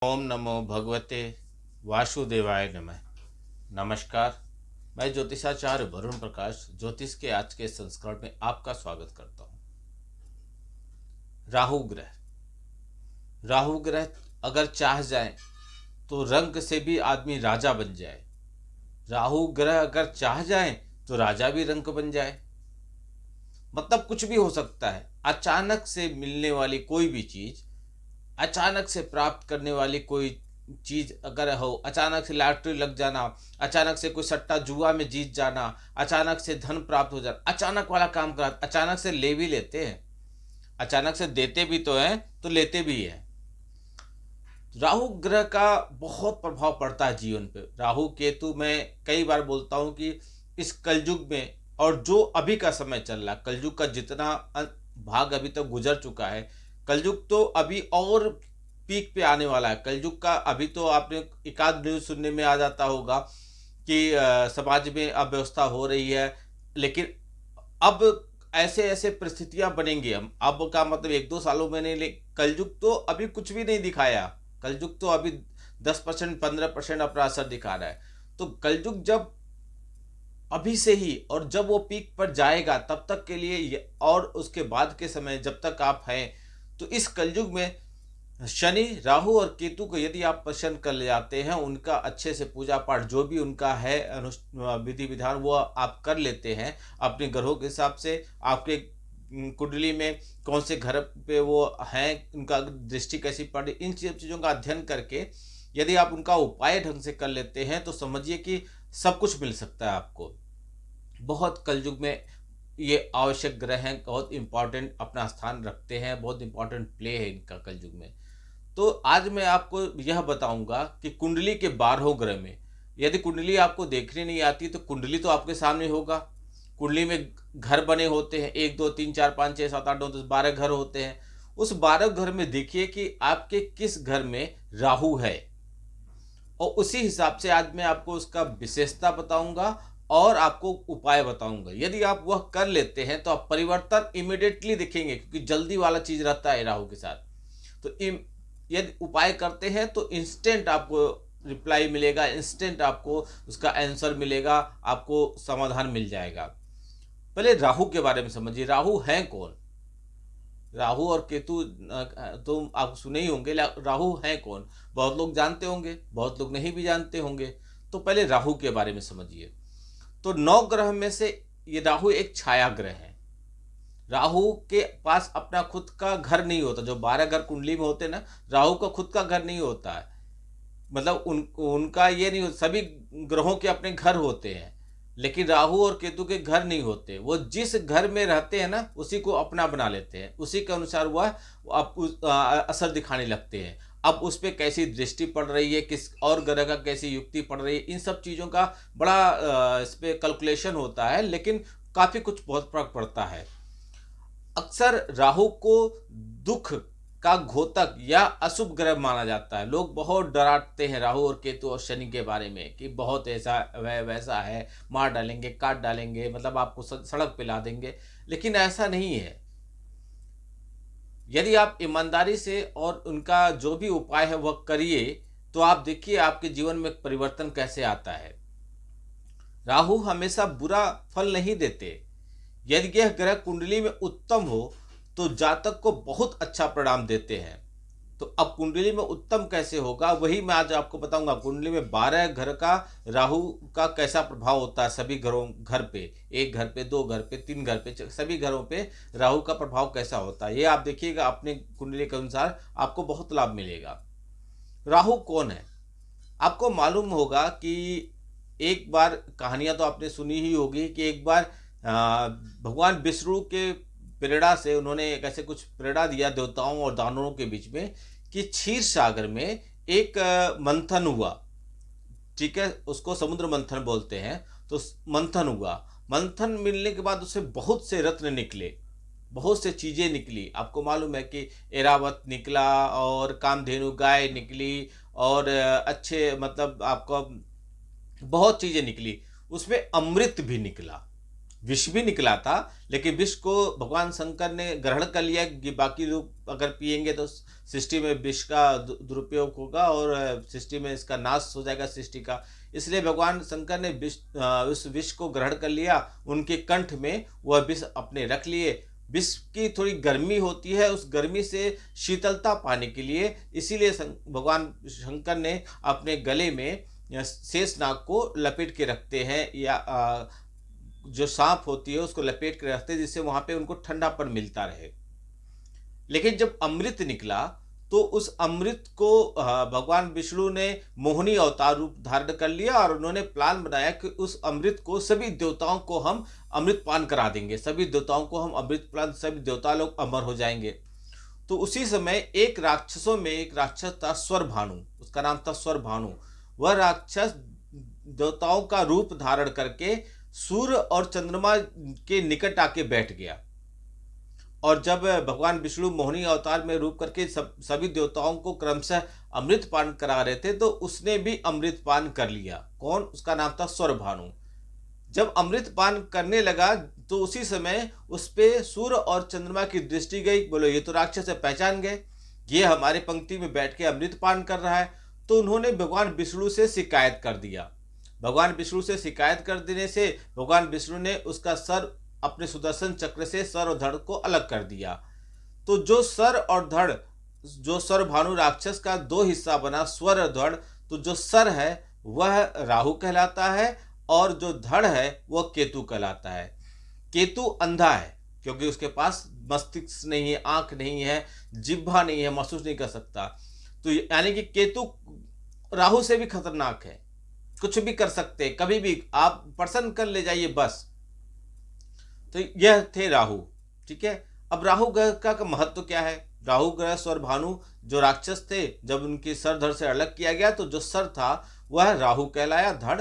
ओम नमो भगवते वासुदेवाय नमः। नमस्कार। मैं ज्योतिषाचार्य वरुण प्रकाश ज्योतिष के आज के संस्करण में आपका स्वागत करता हूँ। राहु ग्रह। राहु ग्रह अगर चाह जाए तो रंक से भी आदमी राजा बन जाए। राहु ग्रह अगर चाह जाए तो राजा भी रंक बन जाए। मतलब कुछ भी हो सकता है। अचानक से मिलने वाली कोई भी चीज, अचानक से प्राप्त करने वाली कोई चीज अगर हो, अचानक से लॉटरी लग जाना, अचानक से कोई सट्टा जुआ में जीत जाना, अचानक से धन प्राप्त हो जाना, अचानक वाला काम करा, अचानक से ले भी लेते हैं, अचानक से देते भी तो हैं तो लेते भी हैं। राहु ग्रह का बहुत प्रभाव पड़ता है जीवन पे। राहु केतु, मैं कई बार बोलता हूँ कि इस कलयुग में और जो अभी का समय चल रहा, कलयुग का जितना भाग अभी तक गुजर चुका है, कलयुग तो अभी और पीक पे आने वाला है। कलयुग का अभी तो आपने एकाध न्यूज सुनने में आ जाता होगा कि समाज में अव्यवस्था हो रही है, लेकिन अब ऐसे ऐसे परिस्थितियां बनेंगी। हम अब का मतलब 1-2 सालों में नहीं, कलयुग तो अभी कुछ भी नहीं दिखाया। कलयुग तो अभी 10% 15% अपना असर दिखा रहा है। तो कलयुग जब अभी से ही, और जब वो पीक पर जाएगा तब तक के लिए और उसके बाद के समय जब तक आप हैं, तो इस कलयुग में शनि, राहु और केतु को यदि आप पसंद कर ले जाते हैं, उनका अच्छे से पूजा पाठ जो भी उनका है विधि विधान वो आप कर लेते हैं अपने ग्रहों के हिसाब से। आपके कुंडली में कौन से घर पे वो हैं, उनका दृष्टि कैसी पड़ रही, इन सब चीज़ों का अध्ययन करके यदि आप उनका उपाय ढंग से कर लेते हैं तो समझिए कि सब कुछ मिल सकता है आपको। बहुत कलयुग में ये आवश्यक ग्रह हैं, बहुत इंपॉर्टेंट अपना स्थान रखते हैं, बहुत इंपॉर्टेंट प्ले है इनका कलयुग में। तो आज मैं आपको यह बताऊंगा कि कुंडली के 12 ग्रह में, यदि कुंडली आपको देखने नहीं आती तो कुंडली तो आपके सामने होगा। कुंडली में घर बने होते हैं, 1 2 3 4 5 6 7 8 9 10 12 घर होते हैं। उस 12 घर में देखिए कि आपके किस घर में राहु है, और उसी हिसाब से आज मैं आपको उसका विशेषता बताऊंगा और आपको उपाय बताऊंगा। यदि आप वह कर लेते हैं तो आप परिवर्तन इमिडिएटली दिखेंगे, क्योंकि जल्दी वाला चीज रहता है राहु के साथ। तो यदि उपाय करते हैं तो इंस्टेंट आपको रिप्लाई मिलेगा, इंस्टेंट आपको उसका आंसर मिलेगा, आपको समाधान मिल जाएगा। पहले राहु के बारे में समझिए। राहु है कौन? राहु और केतु तो आप सुने ही होंगे। राहु है कौन? बहुत लोग जानते होंगे, बहुत लोग नहीं भी जानते होंगे। तो पहले राहु के बारे में समझिए। तो 9 ग्रह में से ये राहु एक छाया ग्रह है। राहु के पास अपना खुद का घर नहीं होता। जो 12 घर कुंडली में होते हैं ना, राहु का खुद का घर नहीं होता है। मतलब उनका ये नहीं होता। सभी ग्रहों के अपने घर होते हैं, लेकिन राहु और केतु के घर नहीं होते। वो जिस घर में रहते हैं ना, उसी को अपना बना लेते हैं, उसी के अनुसार वह असर दिखाने लगते हैं। अब उस पर कैसी दृष्टि पड़ रही है, किस और ग्रह का कैसी युक्ति पड़ रही है, इन सब चीज़ों का बड़ा इस पर कैलकुलेशन होता है, लेकिन काफ़ी कुछ बहुत फर्क पड़ता है। अक्सर राहु को दुख का घोतक या अशुभ ग्रह माना जाता है। लोग बहुत डराते हैं राहु और केतु और शनि के बारे में कि बहुत ऐसा वैसा है, मार डालेंगे, काट डालेंगे, मतलब आपको सड़क पे ला देंगे। लेकिन ऐसा नहीं है। यदि आप ईमानदारी से और उनका जो भी उपाय है वह करिए, तो आप देखिए आपके जीवन में परिवर्तन कैसे आता है। राहु हमेशा बुरा फल नहीं देते। यदि यह ग्रह कुंडली में उत्तम हो तो जातक को बहुत अच्छा परिणाम देते हैं। तो अब कुंडली में उत्तम कैसे होगा, वही मैं आज आपको बताऊंगा। कुंडली में 12 घर का राहु का कैसा प्रभाव होता है सभी घर पे, एक घर पे, 2 घर पे, 3 घर पे, सभी घरों पे राहु का प्रभाव कैसा होता है, ये आप देखिएगा अपने कुंडली के अनुसार, आपको बहुत लाभ मिलेगा। राहु कौन है? आपको मालूम होगा कि एक बार, कहानियां तो आपने सुनी ही होगी कि एक बार भगवान विष्णु के प्रेरणा से उन्होंने एक ऐसे कुछ प्रेरणा दिया देवताओं और दानवों के बीच में कि क्षीर सागर में एक मंथन हुआ। ठीक है, उसको समुद्र मंथन बोलते हैं। तो मंथन हुआ। मंथन मिलने के बाद उससे बहुत से रत्न निकले, बहुत से चीज़ें निकली। आपको मालूम है कि एरावत निकला और कामधेनु गाय निकली और अच्छे मतलब आपको बहुत चीज़ें निकली। उसमें अमृत भी निकला। विष भी निकला था, लेकिन विष को भगवान शंकर ने ग्रहण कर लिया कि बाकी लोग अगर पिएंगे तो सृष्टि में विष का दुरुपयोग होगा और सृष्टि में इसका नाश हो जाएगा सृष्टि का। इसलिए भगवान शंकर ने उस विष को ग्रहण कर लिया, उनके कंठ में वह विष अपने रख लिए। विष की थोड़ी गर्मी होती है, उस गर्मी से शीतलता पाने के लिए इसीलिए भगवान शंकर ने अपने गले में शेषनाग को लपेट के रखते हैं, या जो सांप होती है उसको लपेट के रखते हैं, जिससे वहां पे उनको ठंडापन मिलता रहे। लेकिन जब अमृत निकला तो उस अमृत को भगवान विष्णु ने मोहिनी अवतार रूप धारण कर लिया और उन्होंने प्लान बनाया कि उस अमृत को सभी देवताओं को हम अमृत पान करा देंगे, सभी देवताओं को हम अमृत पान, सभी देवता लोग अमर हो जाएंगे। तो उसी समय एक राक्षसों में एक राक्षस था स्वर भानु, उसका नाम था स्वर भानु। वह राक्षस देवताओं का रूप धारण करके सूर्य और चंद्रमा के निकट आके बैठ गया, और जब भगवान विष्णु मोहिनी अवतार में रूप करके सभी देवताओं को क्रमशः अमृत पान करा रहे थे, तो उसने भी अमृत पान कर लिया। कौन? उसका नाम था स्वर भानु। जब अमृत पान करने लगा तो उसी समय उस पे सूर्य और चंद्रमा की दृष्टि गई, बोलो ये तो राक्षस है, पहचान गए, ये हमारे पंक्ति में बैठ के अमृत पान कर रहा है। तो उन्होंने भगवान विष्णु से शिकायत कर दिया। भगवान विष्णु से शिकायत कर देने से भगवान विष्णु ने उसका सर अपने सुदर्शन चक्र से सर और धड़ को अलग कर दिया। तो जो सर और धड़, जो स्वर भानु राक्षस का दो हिस्सा बना, स्वर और धड़, तो जो सर है वह राहु कहलाता है और जो धड़ है वह केतु कहलाता है। केतु अंधा है क्योंकि उसके पास मस्तिष्क नहीं है, आंख नहीं है, जिह्वा नहीं है, महसूस नहीं कर सकता। तो यानी कि केतु राहु से भी खतरनाक है, कुछ भी कर सकते हैं, कभी भी आप प्रसन्न कर ले जाइए बस। तो यह थे राहु। ठीक है, अब राहु ग्रह का महत्व क्या है? राहु ग्रह स्वर भानु जो राक्षस थे, जब उनकी सर धड़ से अलग किया गया तो जो सर था वह राहु कहलाया, धड़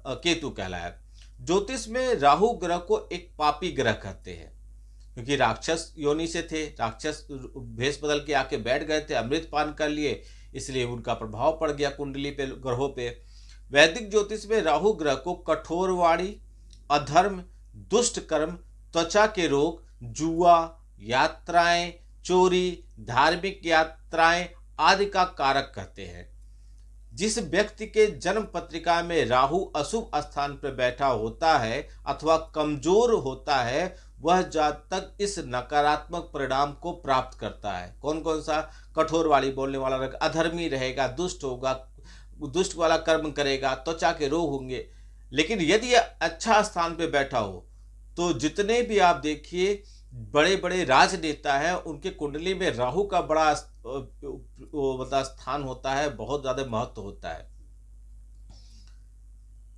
केतु कहलाया। ज्योतिष में राहु ग्रह को एक पापी ग्रह कहते हैं, क्योंकि राक्षस योनि से थे, राक्षस भेष बदल के आके बैठ गए थे, अमृत पान कर लिए, इसलिए उनका प्रभाव पड़ गया कुंडली पे, ग्रहों पे। वैदिक ज्योतिष में राहु ग्रह को कठोर वाणी, अधर्म, दुष्ट कर्म, त्वचा के रोग, जुआ, यात्राएं, चोरी, धार्मिक यात्राएं आदि का कारक कहते हैं। जिस व्यक्ति के जन्म पत्रिका में राहु अशुभ स्थान पर बैठा होता है अथवा कमजोर होता है, वह जातक इस नकारात्मक परिणाम को प्राप्त करता है। कौन कौन सा? कठोर वाली बोलने वाला रहेगा, अधर्मी रहेगा, दुष्ट होगा, दुष्ट वाला कर्म करेगा, त्वचा के रोग होंगे। लेकिन यदि अच्छा स्थान पे बैठा हो तो जितने भी आप देखिए बड़े बड़े राजनेता हैं, उनके कुंडली में राहु का बड़ा मतलब स्थान होता है, बहुत ज्यादा महत्व होता है।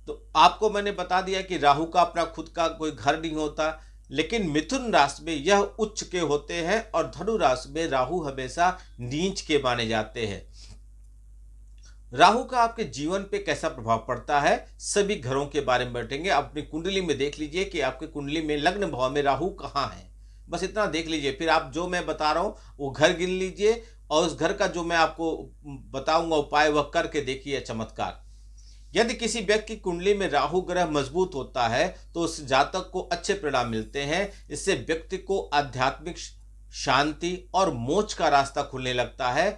तो आपको मैंने बता दिया कि राहु का अपना खुद का कोई घर नहीं होता, लेकिन मिथुन राशि में यह उच्च के होते हैं और धनु राशि में राहु हमेशा नीच के माने जाते हैं। राहु का आपके जीवन पे कैसा प्रभाव पड़ता है, सभी घरों के बारे में बैठेंगे। अपनी कुंडली में देख लीजिए कि आपके कुंडली में लग्न भाव में राहु कहाँ है, बस इतना देख लीजिए। फिर आप जो मैं बता रहा हूँ वो घर गिन लीजिए और उस घर का जो मैं आपको बताऊंगा उपाय वह करके देखिए चमत्कार। यदि किसी व्यक्ति की कुंडली में राहु ग्रह मजबूत होता है तो उस जातक को अच्छे परिणाम मिलते हैं। इससे व्यक्ति को आध्यात्मिक शांति और मोक्ष का रास्ता खुलने लगता है।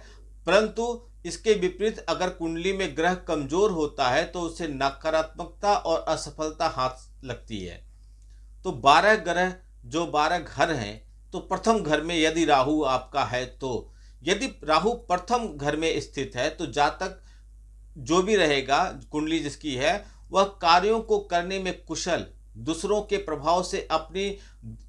परंतु इसके विपरीत अगर कुंडली में ग्रह कमजोर होता है तो उसे नकारात्मकता और असफलता हाथ लगती है। तो 12 ग्रह जो 12 घर हैं, तो प्रथम घर में यदि राहु आपका है, तो यदि राहु प्रथम घर में स्थित है तो जातक जो भी रहेगा, कुंडली जिसकी है, वह कार्यों को करने में कुशल, दूसरों के प्रभाव से अपनी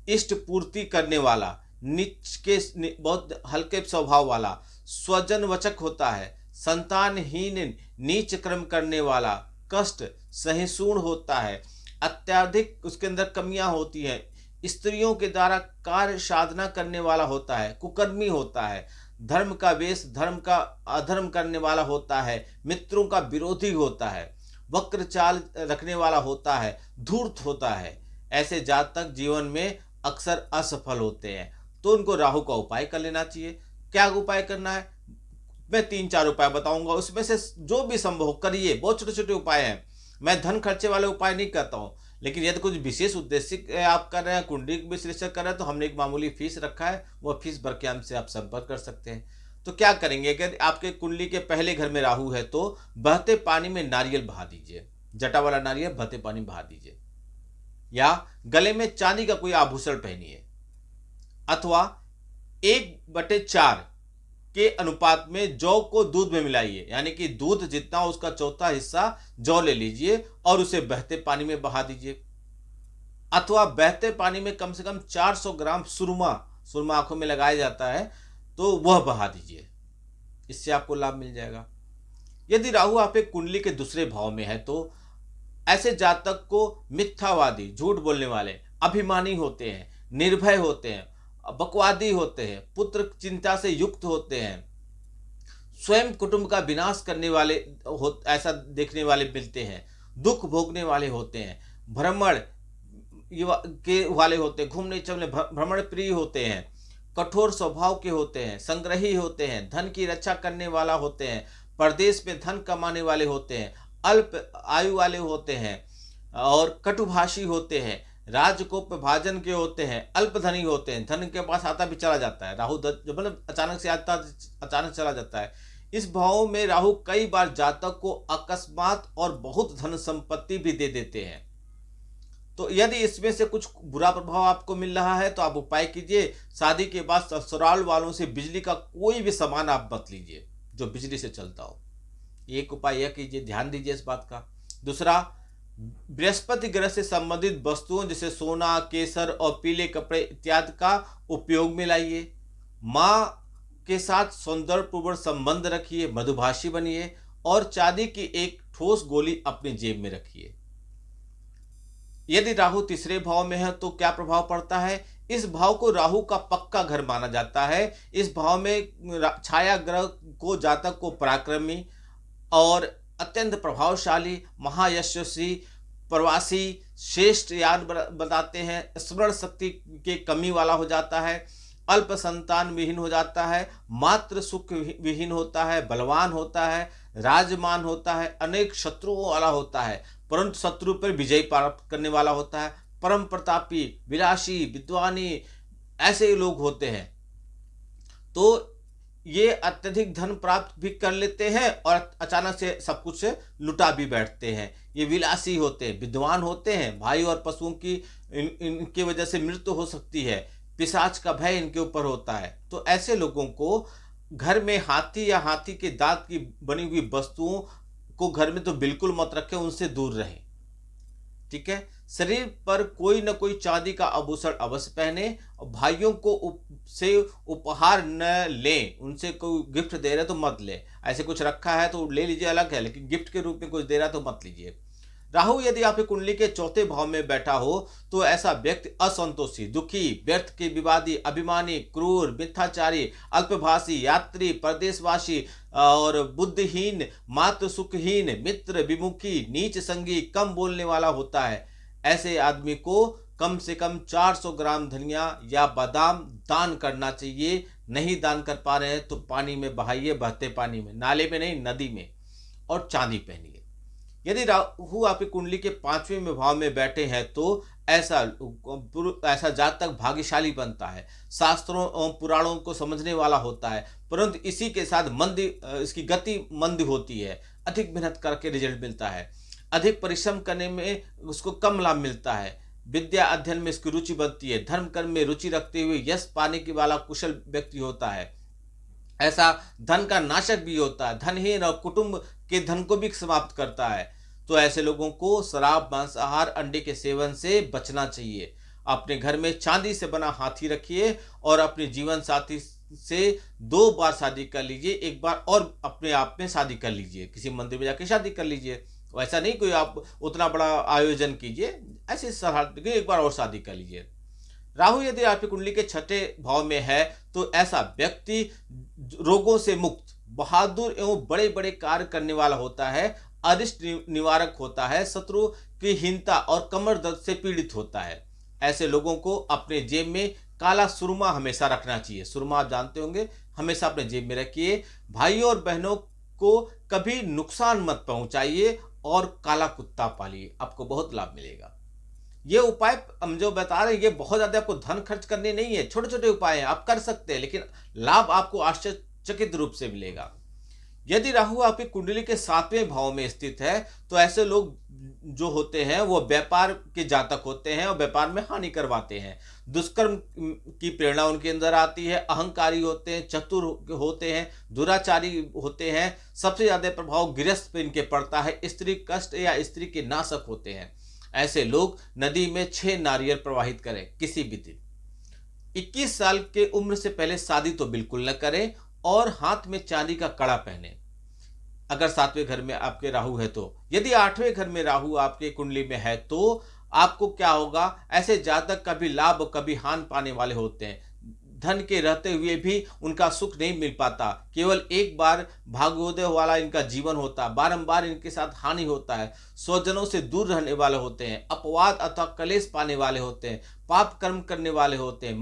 इष्ट पूर्ति करने वाला, नीच के बहुत हल्के स्वभाव वाला, स्वजन वचक होता है, संतानहीन, नीच कर्म करने वाला, कष्ट सहिष्णु होता है, अत्यधिक उसके अंदर कमियां होती हैं, स्त्रियों के द्वारा कार्य साधना करने वाला होता है, कुकर्मी होता है, धर्म का वेश धर्म का अधर्म करने वाला होता है, मित्रों का विरोधी होता है, वक्र चाल रखने वाला होता है, धूर्त होता है। ऐसे जातक जीवन में अक्सर असफल होते हैं, तो उनको राहु का उपाय कर लेना चाहिए। क्या उपाय करना है? मैं 3-4 उपाय बताऊंगा, उसमें से जो भी संभव करिए। बहुत छोटे छोटे उपाय हैं, मैं धन खर्चे वाले उपाय नहीं कहता हूँ, लेकिन यदि कुछ विशेष उद्देश्य आप कर रहे हैं, कुंडली विश्लेषण कर रहे हैं, तो हमने एक मामूली फीस रखा है, वह फीस भर के हमसे आप संपर्क कर सकते हैं। तो क्या करेंगे, अगर आपके कुंडली के पहले घर में राहु है तो बहते पानी में नारियल बहा दीजिए, जटा वाला नारियल बहते पानी में बहा दीजिए, या गले में चांदी का कोई आभूषण पहनिए, अथवा 1/4 के अनुपात में जौ को दूध में मिलाइए, यानी कि दूध जितना उसका चौथा हिस्सा जौ ले लीजिए और उसे बहते पानी में बहा दीजिए, अथवा बहते पानी में कम से कम 400 ग्राम सुरमा, सुरमा आंखों में लगाया जाता है, तो वह बहा दीजिए। इससे आपको लाभ मिल जाएगा। यदि राहु आपके कुंडली के दूसरे भाव में है तो ऐसे जातक को मिथ्यावादी, झूठ बोलने वाले, अभिमानी होते हैं, निर्भय होते हैं, बकवादी होते हैं, पुत्र चिंता से युक्त होते हैं, स्वयं कुटुंब का विनाश करने वाले ऐसा देखने वाले मिलते हैं, दुख भोगने वाले होते हैं, भ्रमण के वाले होते हैं, घूमने चलने भ्रमण प्रिय होते हैं, कठोर स्वभाव के होते हैं, संग्रही होते हैं, धन की रक्षा करने वाला होते हैं, परदेश में धन कमाने वाले होते हैं, अल्प आयु वाले होते हैं और कटुभाषी होते हैं, राजकोपभाजन के होते हैं, अल्पधनी होते हैं, धन के पास आता भी चला जाता है, राहु मतलब अचानक से आता, अचानक चला जाता है। इस भाव में राहु कई बार जातक को अकस्मात और बहुत धन संपत्ति भी दे देते हैं। तो यदि इसमें से कुछ बुरा प्रभाव आपको मिल रहा है तो आप उपाय कीजिए, शादी के बाद ससुराल वालों से बिजली का कोई भी सामान आप मत लीजिए जो बिजली से चलता हो। एक उपाय यह कीजिए, ध्यान दीजिए इस बात का। दूसरा, बृहस्पति ग्रह से संबंधित वस्तुओं जैसे सोना, केसर और पीले कपड़े इत्यादि का उपयोग में लाइए। माँ के साथ सौंदर्यपूर्ण संबंध रखिए, मधुभाषी बनिए और चांदी की एक ठोस गोली अपनी जेब में रखिए। यदि राहु तीसरे भाव में है तो क्या प्रभाव पड़ता है? इस भाव को राहु का पक्का घर माना जाता है। इस भाव में छाया ग्रह को जातक को पराक्रमी और अत्यंत प्रभावशाली, महायशस्वी, प्रवासी, श्रेष्ठ याद बताते हैं, स्मरण शक्ति के कमी वाला हो जाता है, अल्प संतान विहीन हो जाता है, मात्र सुख विहीन होता है, बलवान होता है, राजमान होता है, अनेक शत्रुओं वाला होता है, परंतु शत्रु पर विजय प्राप्त करने वाला होता है, परम प्रतापी, विलासी, विद्वानी, ऐसे लोग होते हैं। तो ये अत्यधिक धन प्राप्त भी कर लेते हैं और अचानक से सब कुछ से लुटा भी बैठते हैं। ये विलासी होते हैं, विद्वान होते हैं, भाई और पशुओं की इनकी वजह से मृत्यु हो सकती है, पिशाच का भय इनके ऊपर होता है। तो ऐसे लोगों को घर में हाथी या हाथी के दांत की बनी हुई वस्तुओं को घर में तो बिल्कुल मत रखें, उनसे दूर रहें। ठीक है, शरीर पर कोई न कोई चांदी का आभूषण अवश्य पहने और भाइयों को से उपहार न लें, उनसे कोई गिफ्ट दे रहे तो मत ले। ऐसे कुछ रखा है तो ले लीजिए, अलग है, लेकिन गिफ्ट के रूप में कुछ दे रहा तो मत लीजिए। राहु यदि आपकी कुंडली के चौथे भाव में बैठा हो तो ऐसा व्यक्ति असंतोषी, दुखी, व्यर्थ के विवादी, अभिमानी, क्रूर, मिथ्याचारी, अल्पभाषी, यात्री, परदेशवासी और बुद्धिहीन, मात्र सुखहीन, मित्र विमुखी, नीच संगी, कम बोलने वाला होता है। ऐसे आदमी को कम से कम 400 ग्राम धनिया या बादाम दान करना चाहिए। नहीं दान कर पा रहे हैं तो पानी में बहाइए, बहते पानी में, नाले में नहीं, नदी में, और चांदी पहनिए। यदि राहु आपकी कुंडली के 5वें भाव में बैठे हैं तो ऐसा जातक भाग्यशाली बनता है, शास्त्रों और पुराणों को समझने वाला होता है, परंतु इसी के साथ इसकी गति मंद होती है। अधिक मेहनत करके रिजल्ट मिलता है, अधिक परिश्रम करने में उसको कम लाभ मिलता है, विद्या अध्ययन में इसकी रुचि बनती है, धर्म कर्म में रुचि रखते हुए यश पाने की वाला कुशल व्यक्ति होता है। ऐसा धन का नाशक भी होता है, धनहीन और कुटुंब के धन को भी समाप्त करता है। तो ऐसे लोगों को शराब, मांसाहार, अंडे के सेवन से बचना चाहिए। अपने घर में चांदी से बना हाथी रखिए और अपने जीवन साथी से 2 बार शादी कर लीजिए, एक बार और अपने आप में शादी कर लीजिए, किसी मंदिर में जाकर शादी कर लीजिए। वैसा नहीं कोई आप उतना बड़ा आयोजन कीजिए, ऐसे सलाह एक बार और शादी कर लीजिए। राहु यदि आपकी कुंडली के 6ठे भाव में है तो ऐसा व्यक्ति रोगों से मुक्त, बहादुर एवं बड़े बड़े कार्य करने वाला होता है, अरिष्ट निवारक होता है, शत्रु की हीनता और कमर दर्द से पीड़ित होता है। ऐसे लोगों को अपने जेब में काला सुरमा हमेशा रखना चाहिए। सुरमा आप जानते होंगे, हमेशा अपने जेब में रखिए। भाइयों और बहनों को कभी नुकसान मत पहुंचाइए और काला कुत्ता पालिए, आपको बहुत लाभ मिलेगा। ये उपाय हम जो बता रहे हैं ये बहुत ज़्यादा आपको धन खर्च करने नहीं है, छोटे छोटे उपाय हैं, आप कर सकते हैं, लेकिन लाभ आपको आश्चर्यचकित रूप से मिलेगा। यदि राहु आपकी कुंडली के 7वें भाव में स्थित है तो ऐसे लोग जो होते हैं वो व्यापार के जातक होते हैं और व्यापार में हानि करवाते हैं। दुष्कर्म की प्रेरणा उनके अंदर आती है, अहंकारी होते हैं, चतुर होते हैं, दुराचारी होते हैं। सबसे ज्यादा प्रभाव गृहस्थ पे इनके पड़ता है, स्त्री कष्ट या स्त्री के नाशक होते हैं। ऐसे लोग नदी में 6 नारियल प्रवाहित करें किसी भी दिन। 21 साल के उम्र से पहले शादी तो बिल्कुल न करें और हाथ में चांदी का कड़ा पहने अगर 7वें घर में आपके राहु है तो। यदि 8वें घर में राहु आपके कुंडली में है तो आपको क्या होगा, ऐसे जातक कभी लाभ कभी हानि पाने वाले होते हैं। धन के रहते हुए भी उनका सुख नहीं मिल पाता, केवल एक बार भाग्योदय वाला इनका जीवन होता है, बारंबार इनके साथ हानि होता है। स्वजनों से दूर रहने वाले होते हैं, अपवाद अथवा कलेश पाने वाले होते हैं, पाप कर्म करने वाले होते हैं,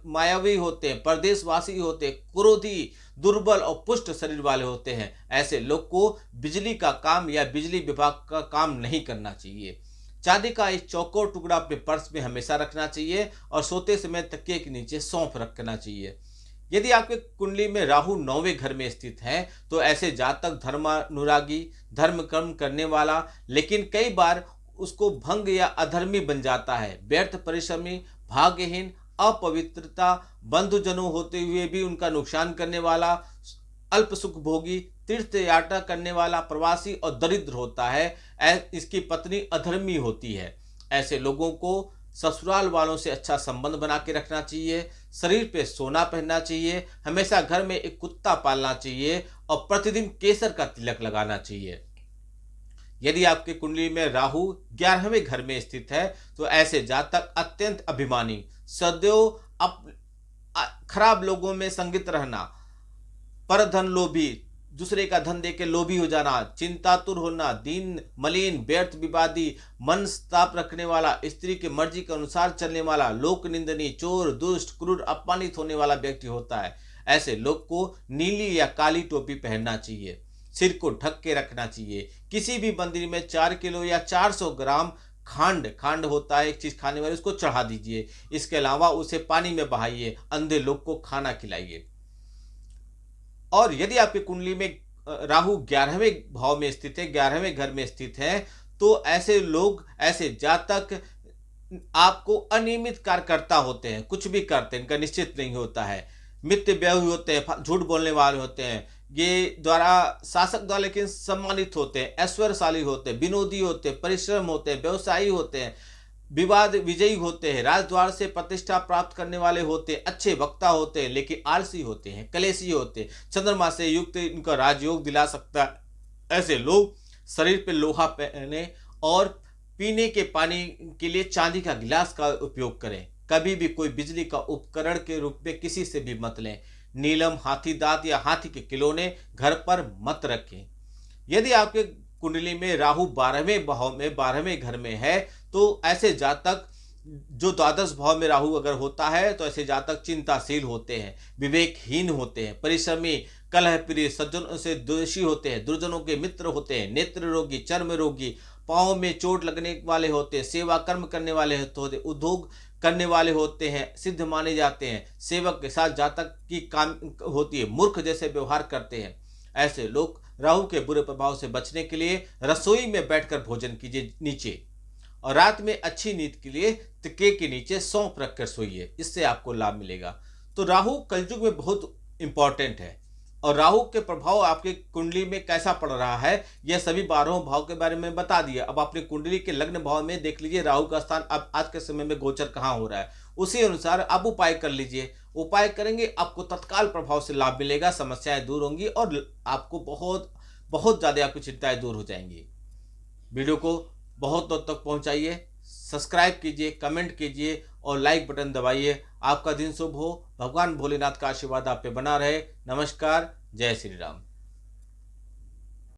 मायावी होते हैं, परदेशवासी होते हैं, क्रोधी, दुर्बल और पुष्ट शरीर वाले होते हैं। ऐसे लोग को बिजली का काम या बिजली विभाग का काम नहीं करना चाहिए। चांदी का एक चौकोर टुकड़ा अपने पर्स में हमेशा रखना चाहिए और सोते समय तकिए के नीचे सौंफ रखना चाहिए। यदि आपके कुंडली में राहु 9वें घर में स्थित है तो ऐसे जातक धर्मानुरागी, धर्म कर्म करने वाला, लेकिन कई बार उसको भंग या अधर्मी बन जाता है। व्यर्थ परिश्रमी, भाग्यहीन, अपवित्रता, बंधुजनों होते हुए भी उनका नुकसान करने वाला, अल्प सुख भोगी, तीर्थ यात्रा करने वाला, प्रवासी और दरिद्र होता है। इसकी पत्नी अधर्मी होती है। ऐसे लोगों को ससुराल वालों से अच्छा संबंध बना के रखना चाहिए, शरीर पे सोना पहनना चाहिए, हमेशा घर में एक कुत्ता पालना चाहिए और प्रतिदिन केसर का तिलक लगाना चाहिए। यदि आपके कुंडली में राहु 11वें घर में स्थित है तो ऐसे जातक अत्यंत अभिमानी, सदैव खराब लोगों में संगित रहना, परधन लोभी, दूसरे का धन देके लोभी हो जाना, चिंतातुर होना, दीन मलिन, व्यर्थ विवादी, मनस्ताप रखने वाला, स्त्री की मर्जी के अनुसार चलने वाला, लोक निंदनी, चोर, दुष्ट, क्रूर, अपमानित होने वाला व्यक्ति होता है। ऐसे लोग को नीली या काली टोपी पहनना चाहिए, सिर को ढक के रखना चाहिए। किसी भी मंदिर में 4 किलो या 400 ग्राम खांड होता है एक चीज खाने वाली, उसको चढ़ा दीजिए। इसके अलावा उसे पानी में बहाइए, अंधे लोग को खाना खिलाइए। और यदि आपकी कुंडली में राहु 11वें भाव में स्थित है, 11वें घर में स्थित है, तो ऐसे लोग, ऐसे जातक आपको अनियमित कार्यकर्ता होते हैं, कुछ भी करते हैं, इनका निश्चित नहीं होता है। मित्र व्यय होते हैं, झूठ बोलने वाले होते हैं, ये द्वारा शासक द्वारा लेकिन सम्मानित होते हैं, ऐश्वर्यशाली होते हैं, विनोदी होते हैं, परिश्रम होते हैं, व्यवसायी होते हैं, विवाद विजयी होते हैं, राजद्वार से प्रतिष्ठा प्राप्त करने वाले होते हैं, अच्छे वक्ता होते हैं, लेकिन आलसी होते हैं, कलेशी होते हैं। चंद्रमा से युक्त इनका राजयोग दिला सकता है। ऐसे लोग शरीर पे लोहा पहने और पीने के पानी के लिए चांदी का गिलास का उपयोग करें। कभी भी कोई बिजली का उपकरण के रूप में किसी से भी मत लें। नीलम, हाथी दांत या हाथी के खिलौने घर पर मत रखें। यदि आपके कुंडली में राहु 12वें भाव में 12वें घर में है तो ऐसे जातक, जो द्वादश भाव में राहु अगर होता है तो ऐसे जातक चिंताशील होते हैं, विवेकहीन होते हैं, परिश्रमी, कलह प्रिय, सज्जनों से द्वेषी होते हैं, दुर्जनों के मित्र होते हैं, नेत्र रोगी, चर्म रोगी, पाँव में चोट लगने वाले होते हैं, सेवा कर्म करने वाले होते हैं, उद्योग करने वाले होते हैं, सिद्ध माने जाते हैं। सेवक के साथ जातक की काम होती है, मूर्ख जैसे व्यवहार करते हैं। ऐसे लोग राहु के बुरे प्रभाव से बचने के लिए रसोई में बैठकर भोजन कीजिए नीचे, और रात में अच्छी नींद के लिए तकिए के नीचे सौंफ रखकर सोइए, इससे आपको लाभ मिलेगा। तो राहु कलयुग में बहुत इंपॉर्टेंट है, और राहु के प्रभाव आपके कुंडली में कैसा पड़ रहा है यह सभी 12 भाव के बारे में बता दिया। अब अपनी कुंडली के लग्न भाव में देख लीजिए राहु का स्थान अब आज के समय में गोचर कहाँ हो रहा है, उसी अनुसार आप उपाय कर लीजिए। उपाय करेंगे आपको तत्काल प्रभाव से लाभ मिलेगा, समस्याएं दूर होंगी और आपको बहुत बहुत ज़्यादा आपकी चिंताएं दूर हो जाएंगी। वीडियो को बहुत दूर तक पहुंचाइए, सब्सक्राइब कीजिए, कमेंट कीजिए और लाइक बटन दबाइए। आपका दिन शुभ हो, भगवान भोलेनाथ का आशीर्वाद आप पे बना रहे। नमस्कार, जय श्री राम।